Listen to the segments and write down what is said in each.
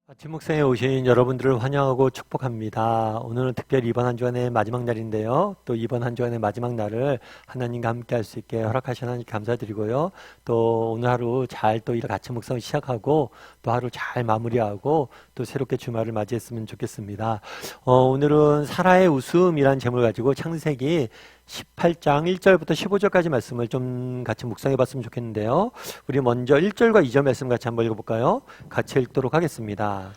아침 묵상에 오신 여러분들을 환영하고 축복합니다. 오늘은 특별히 이번 한 주간의 마지막 날인데요. 또 이번 한 주간의 마지막 날을 하나님과 함께 할 수 있게 허락하신 하나님께 감사드리고요. 또 오늘 하루 잘 또 이렇게 아침 묵상을 시작하고 또 하루 잘 마무리하고 또 새롭게 주말을 맞이했으면 좋겠습니다. 오늘은 사라의 웃음이라는 제목을 가지고 창세기 18장 1절부터 15절까지 말씀을 좀 같이 묵상해 봤으면 좋겠는데요. 우리 먼저 1절과 2절 말씀 같이 한번 읽어볼까요? 같이 읽도록 하겠습니다.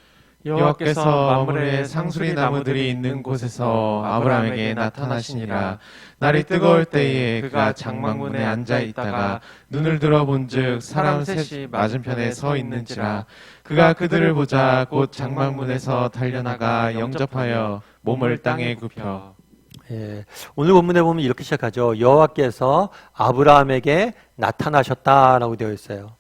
여호와께서 만물의 상수리 나무들이 있는 곳에서 아브라함에게 나타나시니라. 날이 뜨거울 때에 그가 장막문에 앉아 있다가 눈을 들어본즉 사람 셋이 맞은편에 서 있는지라. 그가 그들을 보자 곧 장막문에서 달려나가 영접하여 몸을 땅에 굽혀. 예, 오늘 본문에 보면 이렇게 시작하죠. 여호와께서 아브라함에게 나타나셨다라고 되어 있어요.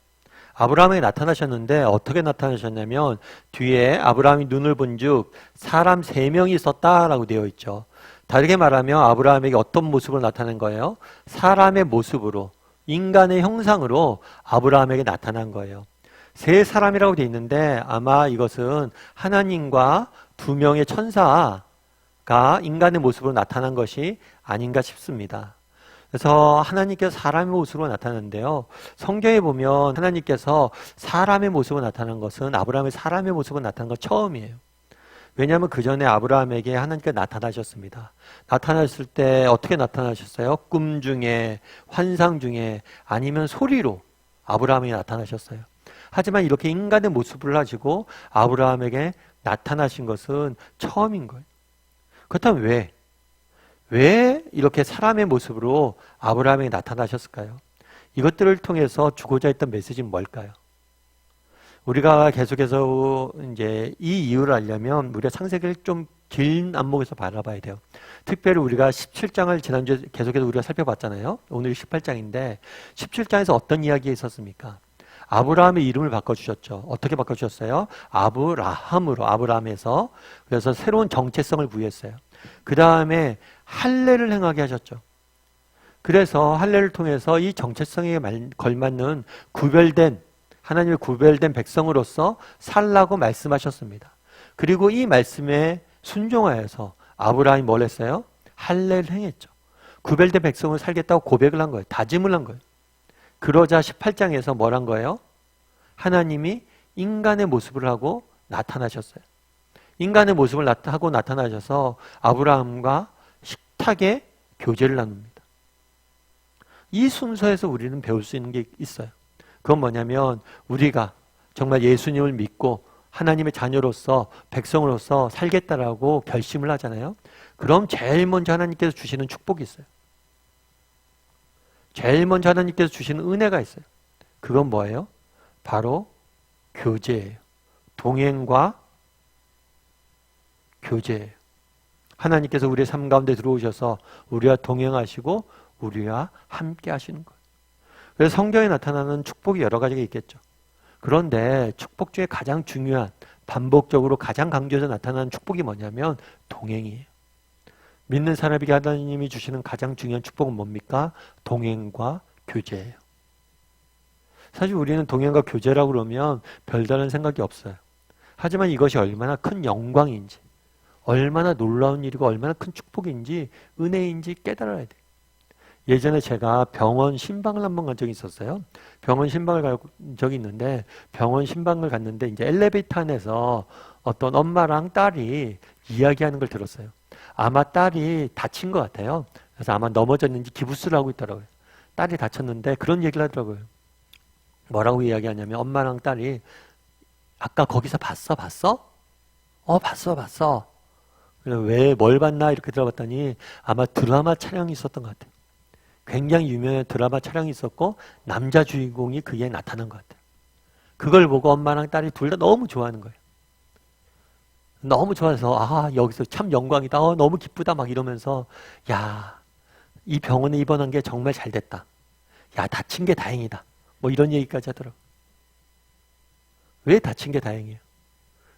아브라함에게 나타나셨는데 어떻게 나타나셨냐면 뒤에 아브라함이 눈을 본즉 사람 3명이 있었다라고 되어 있죠. 다르게 말하면 아브라함에게 어떤 모습으로 나타난 거예요? 사람의 모습으로, 인간의 형상으로 아브라함에게 나타난 거예요. 3사람이라고 되어 있는데 아마 이것은 하나님과 2명의 천사가 인간의 모습으로 나타난 것이 아닌가 싶습니다. 그래서 하나님께서 사람의 모습으로 나타나는데요. 성경에 보면 하나님께서 사람의 모습으로 나타난 것은 아브라함의 사람의 모습으로 나타난 것 처음이에요. 왜냐하면 그 전에 아브라함에게 하나님께서 나타나셨습니다. 나타났을 때 어떻게 나타나셨어요? 꿈 중에, 환상 중에, 아니면 소리로 아브라함에게 나타나셨어요. 하지만 이렇게 인간의 모습을 가지고 아브라함에게 나타나신 것은 처음인 거예요. 그렇다면 왜 이렇게 사람의 모습으로 아브라함에게 나타나셨을까요? 이것들을 통해서 주고자 했던 메시지는 뭘까요? 우리가 계속해서 이제 이 이유를 알려면 우리가 창세기를 좀 긴 안목에서 바라봐야 돼요. 특별히 우리가 17장을 지난주에 계속해서 우리가 살펴봤잖아요. 오늘 18장인데 17장에서 어떤 이야기가 있었습니까? 아브라함의 이름을 바꿔주셨죠. 어떻게 바꿔주셨어요? 아브라함으로, 아브라함에서. 그래서 새로운 정체성을 부여했어요. 그 다음에 할례를 행하게 하셨죠. 그래서 할례를 통해서 이 정체성에 걸맞는 구별된, 하나님의 구별된 백성으로서 살라고 말씀하셨습니다. 그리고 이 말씀에 순종하여서 아브라함이 뭘 했어요? 할례를 행했죠. 구별된 백성으로 살겠다고 고백을 한 거예요. 다짐을 한 거예요. 그러자 18장에서 뭘 한 거예요? 하나님이 인간의 모습을 하고 나타나셨어요. 인간의 모습을 하고 나타나셔서 아브라함과 식탁에 교제를 나눕니다. 이 순서에서 우리는 배울 수 있는 게 있어요. 그건 뭐냐면 우리가 정말 예수님을 믿고 하나님의 자녀로서 백성으로서 살겠다라고 결심을 하잖아요. 그럼 제일 먼저 하나님께서 주시는 축복이 있어요. 제일 먼저 하나님께서 주시는 은혜가 있어요. 그건 뭐예요? 바로 교제예요. 동행과 교제예요. 하나님께서 우리의 삶 가운데 들어오셔서 우리와 동행하시고 우리와 함께 하시는 거예요. 그래서 성경에 나타나는 축복이 여러 가지가 있겠죠. 그런데 축복 중에 가장 중요한, 반복적으로 가장 강조해서 나타나는 축복이 뭐냐면 동행이에요. 믿는 사람에게 하나님이 주시는 가장 중요한 축복은 뭡니까? 동행과 교제예요. 사실 우리는 동행과 교제라고 그러면 별다른 생각이 없어요. 하지만 이것이 얼마나 큰 영광인지, 얼마나 놀라운 일이고 얼마나 큰 축복인지, 은혜인지 깨달아야 돼요. 예전에 제가 병원 신방을 한번 간 적이 있었어요. 병원 신방을 간 적이 있는데 병원 신방을 갔는데 이제 엘리베이터 안에서 어떤 엄마랑 딸이 이야기하는 걸 들었어요. 아마 딸이 다친 것 같아요. 그래서 아마 넘어졌는지 기부스를 하고 있더라고요. 딸이 다쳤는데 그런 얘기를 하더라고요. 뭐라고 이야기하냐면 엄마랑 딸이 아까 거기서 봤어? 봤어. 왜 뭘 봤나 이렇게 들어봤더니 아마 드라마 촬영이 있었던 것 같아요. 굉장히 유명한 드라마 촬영이 있었고 남자 주인공이 그게 나타난 것 같아요. 그걸 보고 엄마랑 딸이 둘 다 너무 좋아하는 거예요. 너무 좋아서 여기서 참 영광이다. 너무 기쁘다 막 이러면서 이 병원에 입원한 게 정말 잘 됐다. 다친 게 다행이다. 뭐 이런 얘기까지 하더라고요. 왜 다친 게 다행이에요?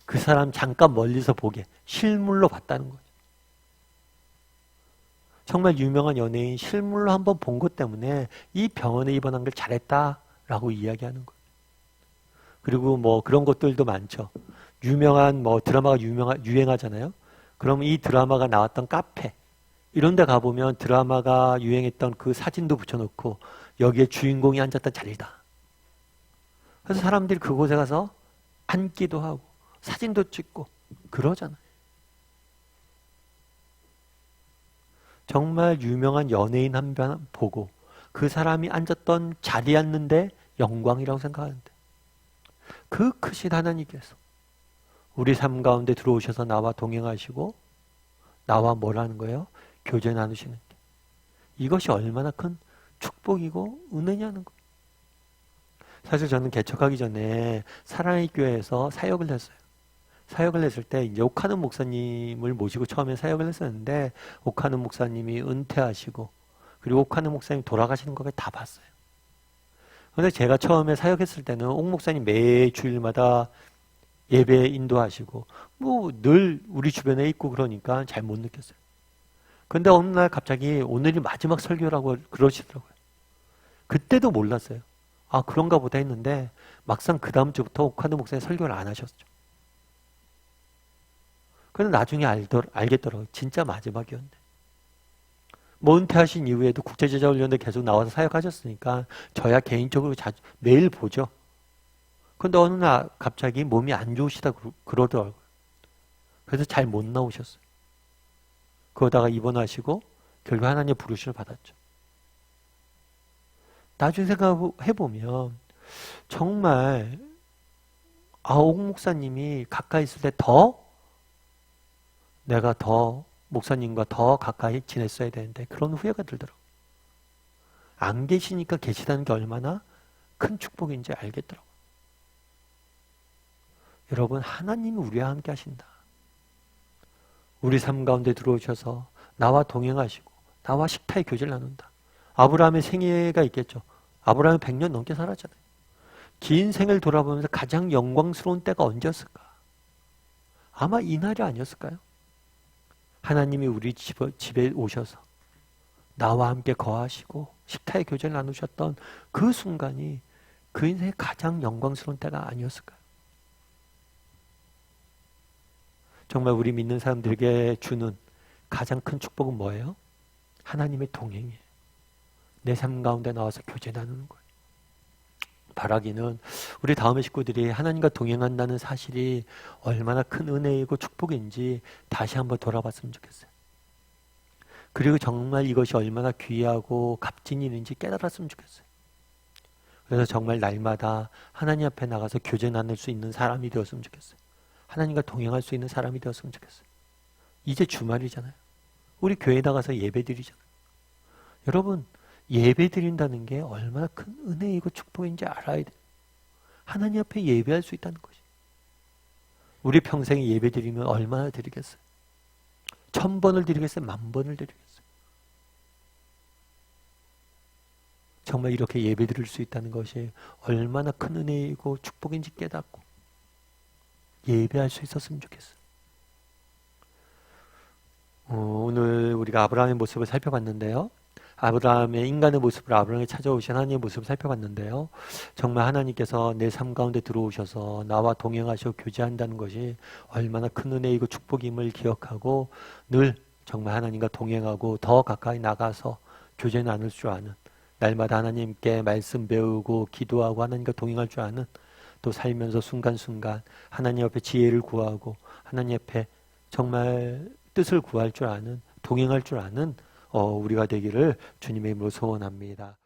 그 사람 잠깐 멀리서 보게 실물로 봤다는 거죠. 정말 유명한 연예인 실물로 한번 본 것 때문에 이 병원에 입원한 걸 잘했다라고 이야기하는 거예요. 그리고 뭐 그런 것들도 많죠. 유명한 뭐 드라마가 유행하잖아요. 그럼 이 드라마가 나왔던 카페 이런 데 가보면 드라마가 유행했던 그 사진도 붙여놓고 여기에 주인공이 앉았던 자리다. 그래서 사람들이 그곳에 가서 앉기도 하고 사진도 찍고 그러잖아요. 정말 유명한 연예인 한 분 보고 그 사람이 앉았던 자리에 앉는데 영광이라고 생각하는데 그 크신 하나님께서 우리 삶 가운데 들어오셔서 나와 동행하시고 나와 뭐라는 거예요? 교제 나누시는 게 이것이 얼마나 큰 축복이고 은혜냐는 거예요. 사실 저는 개척하기 전에 사랑의 교회에서 사역을 했어요. 사역을 했을 때 이제 옥하는 목사님을 모시고 처음에 사역을 했었는데 옥하는 목사님이 은퇴하시고 그리고 옥하는 목사님 돌아가시는 것까지 다 봤어요. 그런데 제가 처음에 사역했을 때는 옥 목사님 매 주일마다 예배 인도하시고 뭐 늘 우리 주변에 있고 그러니까 잘 못 느꼈어요. 근데 어느 날 갑자기 오늘이 마지막 설교라고 그러시더라고요. 그때도 몰랐어요. 아 그런가 보다 했는데 막상 그 다음 주부터 옥하는 목사님 설교를 안 하셨죠. 근데 나중에 알겠더라고요. 진짜 마지막이었네. 뭐 은퇴하신 이후에도 국제제자훈련대 계속 나와서 사역하셨으니까 저야 개인적으로 매일 보죠. 근데 어느 날 갑자기 몸이 안 좋으시다 그러더라고요. 그래서 잘 못 나오셨어요. 그러다가 입원하시고 결국 하나님 부르심을 받았죠. 나중에 생각해보면 정말 옥 목사님이 가까이 있을 때 내가 더 목사님과 더 가까이 지냈어야 되는데 그런 후회가 들더라고요. 안 계시니까 계시다는 게 얼마나 큰 축복인지 알겠더라고요. 여러분 하나님이 우리와 함께 하신다. 우리 삶 가운데 들어오셔서 나와 동행하시고 나와 식탁의 교제를 나눈다. 아브라함의 생애가 있겠죠. 아브라함이 100년 넘게 살았잖아요. 긴 생을 돌아보면서 가장 영광스러운 때가 언제였을까? 아마 이날이 아니었을까요? 하나님이 우리 집에 오셔서 나와 함께 거하시고 식탁의 교제를 나누셨던 그 순간이 그 인생의 가장 영광스러운 때가 아니었을까요? 정말 우리 믿는 사람들에게 주는 가장 큰 축복은 뭐예요? 하나님의 동행이에요. 내 삶 가운데 나와서 교제 나누는 거예요. 바라기는 우리 다음의 식구들이 하나님과 동행한다는 사실이 얼마나 큰 은혜이고 축복인지 다시 한번 돌아봤으면 좋겠어요. 그리고 정말 이것이 얼마나 귀하고 값진 일인지 깨달았으면 좋겠어요. 그래서 정말 날마다 하나님 앞에 나가서 교제 나눌 수 있는 사람이 되었으면 좋겠어요. 하나님과 동행할 수 있는 사람이 되었으면 좋겠어요. 이제 주말이잖아요. 우리 교회 나가서 예배 드리잖아요. 여러분 예배 드린다는 게 얼마나 큰 은혜이고 축복인지 알아야 돼요. 하나님 앞에 예배할 수 있다는 것이. 우리 평생에 예배 드리면 얼마나 드리겠어요? 1000번을 드리겠어요? 10,000번을 드리겠어요? 정말 이렇게 예배 드릴 수 있다는 것이 얼마나 큰 은혜이고 축복인지 깨닫고 예배할 수 있었으면 좋겠어요. 오늘 우리가 아브라함의 모습을 살펴봤는데요. 아브라함의 인간의 모습으로 아브라함에 찾아오신 하나님의 모습을 살펴봤는데요. 정말 하나님께서 내 삶 가운데 들어오셔서 나와 동행하시고 교제한다는 것이 얼마나 큰 은혜이고 축복임을 기억하고 늘 정말 하나님과 동행하고 더 가까이 나가서 교제 나눌 줄 아는, 날마다 하나님께 말씀 배우고 기도하고 하나님과 동행할 줄 아는, 또 살면서 순간순간 하나님 앞에 지혜를 구하고 하나님 앞에 정말 뜻을 구할 줄 아는, 동행할 줄 아는 우리가 되기를 주님의 이름으로 소원합니다.